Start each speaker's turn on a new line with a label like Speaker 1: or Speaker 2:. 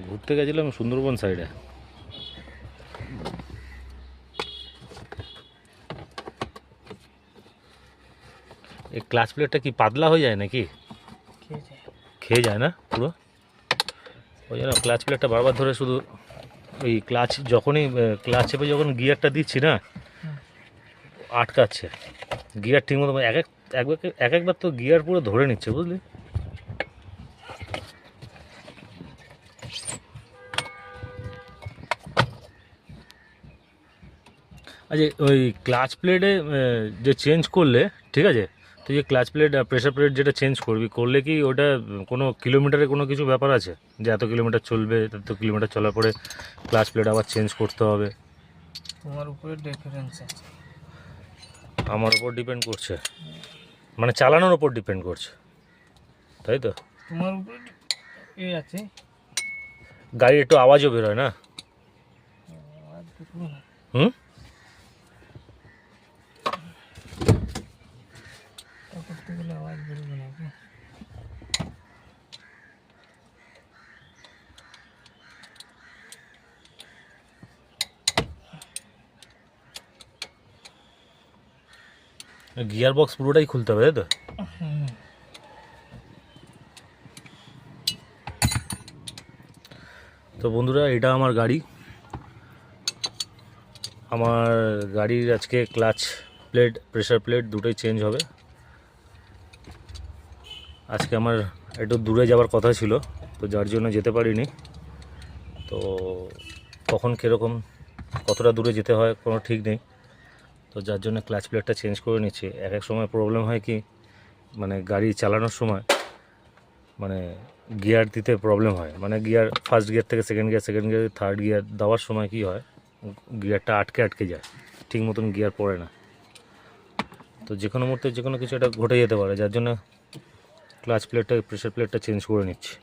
Speaker 1: ঘুরতে গেছিলাম সুন্দরবন সাইডে। এই ক্লাচ প্লেটটা কি পাতলা হয়ে যায় নাকি? খেয়ে যায় না পুরো, ওই জন্য ক্লাচ প্লেটটা বারবার ধরে শুধু ওই ক্লাচ যখনই ক্লাচ চেপে যখন গিয়ারটা দিচ্ছি না আটকাচ্ছে গিয়ার ঠিক মতো একবার তো গিয়ার পুরো ধরে নিচ্ছে বুঝলি। আচ্ছা ওই ক্লাচ প্লেটে যে চেঞ্জ করলে ঠিক আছে, তুই যে ক্লাচ প্লেট প্রেশার প্লেট যেটা চেঞ্জ করবি করলে কি ওটা কোনো কিলোমিটারে কোনো কিছু ব্যাপার আছে যে এত কিলোমিটার চলবে, এত কিলোমিটার চলার পরে ক্লাচ প্লেট আবার চেঞ্জ করতে হবে?
Speaker 2: তোমার উপরে ডিফারেন্স আছে।
Speaker 1: আমার উপর ডিপেন্ড করছে, মানে চালানোর উপর ডিপেন্ড করছে, তাই তো?
Speaker 2: তোমার উপরে এ আছে,
Speaker 1: গাড়ির একটু আওয়াজও বেরোয় না?
Speaker 2: আওয়াজ বেরোবে না।
Speaker 1: হুম,
Speaker 2: তা করতে গেলে আওয়াজ বেরোবে না কি?
Speaker 1: গিয়ার বক্স পুরোটাই খুলতে হবে তাই তো? তো বন্ধুরা এটা আমার গাড়ি, আমার গাড়ির আজকে ক্লাচ প্লেট প্রেশার প্লেট দুটোই চেঞ্জ হবে। আজকে আমার একটু দূরে যাওয়ার কথা ছিল, তো যার জন্য যেতে পারিনি। তো কখন কীরকম কতটা দূরে যেতে হয় কোনো ঠিক নেই, তো যার জন্য ক্লাচ প্লেটটা চেঞ্জ করে নিচ্ছি। এক এক সময় প্রবলেম হয় কি, মানে গাড়ি চালানোর সময় মানে গিয়ার দিতে প্রবলেম হয়, মানে গিয়ার ফার্স্ট গিয়ার থেকে সেকেন্ড গিয়ার থার্ড গিয়ার দেওয়ার সময় কি হয় গিয়ারটা আটকে যায়, ঠিক মতন গিয়ার পড়ে না। তো যে কোনো মুহূর্তে যে কোনো কিছু একটা ঘটে যেতে পারে, যার জন্য ক্লাচ প্লেটটা প্রেশার প্লেটটা চেঞ্জ করে নিচ্ছি।